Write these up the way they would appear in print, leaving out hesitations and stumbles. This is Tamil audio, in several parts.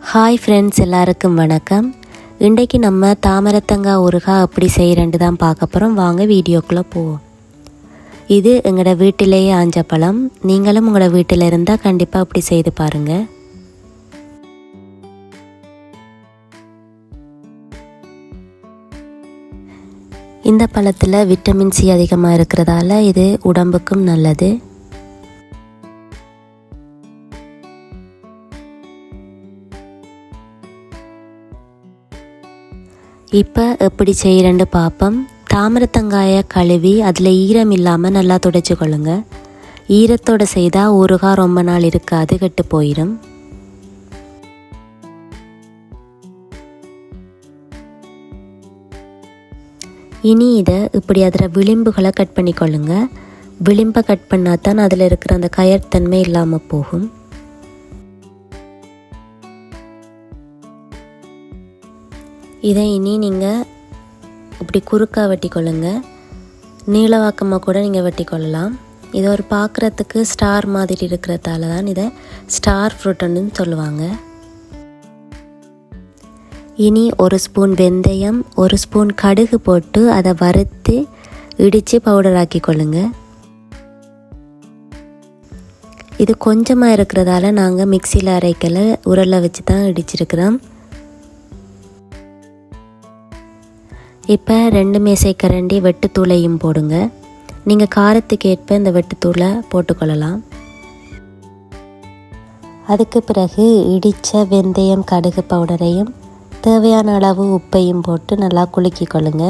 ஹாய் ஃப்ரெண்ட்ஸ், எல்லாருக்கும் வணக்கம். இன்றைக்கு நம்ம தாமரத்தங்காய் ஊறுகாய் எப்படி செய்கிறேன்னு தான் பார்க்க போகிறோம். வாங்க வீடியோக்குள்ளே போவோம். இது எங்களோட வீட்டிலேயே ஆஞ்ச பழம். நீங்களும் உங்களோட வீட்டில் இருந்தால் கண்டிப்பாக அப்படி செய்து பாருங்கள். இந்த பழத்தில் விட்டமின் சி அதிகமாக இருக்கிறதால இது உடம்புக்கும் நல்லது. இப்போ எப்படி செய்கிறேன்னு பார்ப்போம். தாமரத்தங்காயை கழுவி அதில் ஈரம் இல்லாமல் நல்லா துடைச்சி கொள்ளுங்க. ஈரத்தோடு செய்தால் ஊறுகாய் ரொம்ப நாள் இருக்காது, கெட்டு போயிடும். இனி இதை இப்படி அதில் விளிம்புகளை கட் பண்ணி கொள்ளுங்க. விளிம்பை கட் பண்ணால் தான் அதில் இருக்கிற அந்த கயர்த்தன்மை இல்லாமல் போகும். இதை இனி நீங்கள் இப்படி குறுக்காக வெட்டி கொள்ளுங்க. நீளவாக்கமாக கூட நீங்கள் வெட்டி கொள்ளலாம். இதை ஒரு பார்க்குறதுக்கு ஸ்டார் மாதிரி இருக்கிறதால தான் இதை ஸ்டார் ஃப்ரூட்டுன்னு சொல்லுவாங்க. இனி ஒரு ஸ்பூன் வெந்தயம், ஒரு ஸ்பூன் கடுகு போட்டு அதை வறுத்து இடித்து பவுடர் ஆக்கி கொள்ளுங்க. இது கொஞ்சமாக இருக்கிறதால நாங்கள் மிக்சியில் அரைக்கலை, உரலை வச்சு தான் இடிச்சிருக்கிறோம். இப்போ 2 மேசைக்கரண்டி வெட்டுத்தூளையும் போடுங்க. நீங்கள் காரத்துக்கு ஏற்ப இந்த வெட்டுத்தூளை போட்டுக்கொள்ளலாம். அதுக்கு பிறகு இடித்த வெந்தயம் கடுகு பவுடரையும் தேவையான அளவு உப்பையும் போட்டு நல்லா குலுக்கி கொள்ளுங்க.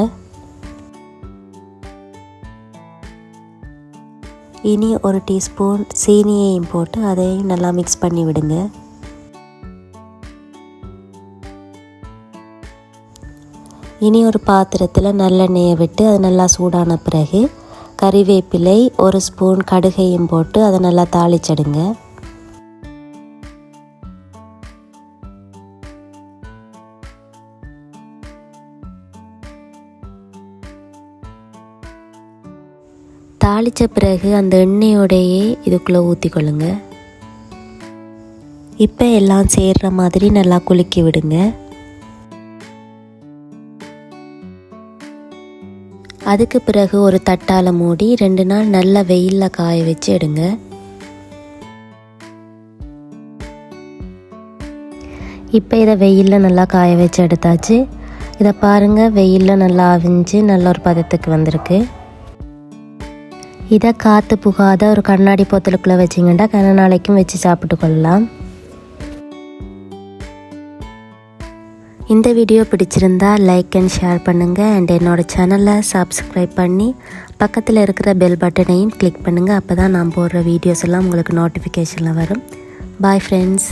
இனி ஒரு டீஸ்பூன் சீனியையும் போட்டு அதையும் நல்லா மிக்ஸ் பண்ணி விடுங்க. இனி ஒரு பாத்திரத்தில் நல்லெண்ணெயை விட்டு அது நல்லா சூடான பிறகு கறிவேப்பிலை, ஒரு ஸ்பூன் கடுகையும் போட்டு அதை நல்லா தாளிச்சிடுங்க. தாளித்த பிறகு அந்த எண்ணெயோடையே இதுக்குள்ளே ஊற்றிக்கொள்ளுங்க. இப்போ எல்லாம் சேர்கிற மாதிரி நல்லா குலுக்கி விடுங்க. அதுக்கு பிறகு ஒரு தட்டால் மூடி 2 நாள் நல்ல வெயிலில் காய வச்சு எடுங்க. இப்போ இதை வெயிலில் நல்லா காய வச்சு எடுத்தாச்சு. இதை பாருங்கள், வெயிலில் நல்லா அவிஞ்சு நல்ல ஒரு பதத்துக்கு வந்திருக்கு. இதை காற்று புகாத ஒரு கண்ணாடி போத்தலுக்குள்ளே வச்சிங்கன்னா கன நாளைக்கும் வச்சு சாப்பிட்டு கொள்ளலாம். இந்த வீடியோ பிடிச்சிருந்தா லைக் அண்ட் ஷேர் பண்ணுங்கள். அண்ட் என்னோடய சேனலை சப்ஸ்கிரைப் பண்ணி பக்கத்தில் இருக்கிற பெல் பட்டனையும் கிளிக் பண்ணுங்கள். அப்போ தான் நான் போடுற வீடியோஸ் எல்லாம் உங்களுக்கு நோட்டிஃபிகேஷனில் வரும். Bye friends.